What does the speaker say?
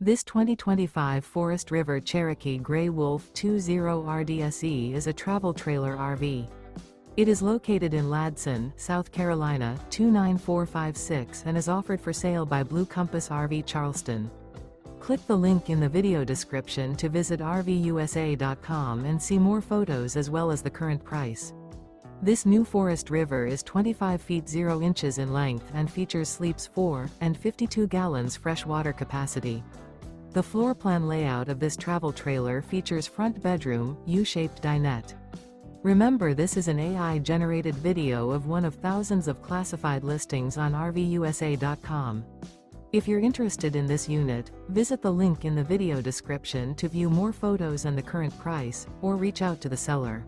This 2025 Forest River Cherokee Grey Wolf 20 RDSE is a travel trailer RV. It is located in Ladson, South Carolina 29456 and is offered for sale by Blue Compass RV Charleston. Click the link in the video description to visit RVUSA.com and see more photos as well as the current price. This new Forest River is 25 feet 0 inches in length and features sleeps 4 and 52 gallons fresh water capacity. The floor plan layout of this travel trailer features front bedroom, U-shaped dinette. Remember, this is an AI-generated video of one of thousands of classified listings on RVUSA.com. If you're interested in this unit, visit the link in the video description to view more photos and the current price, or reach out to the seller.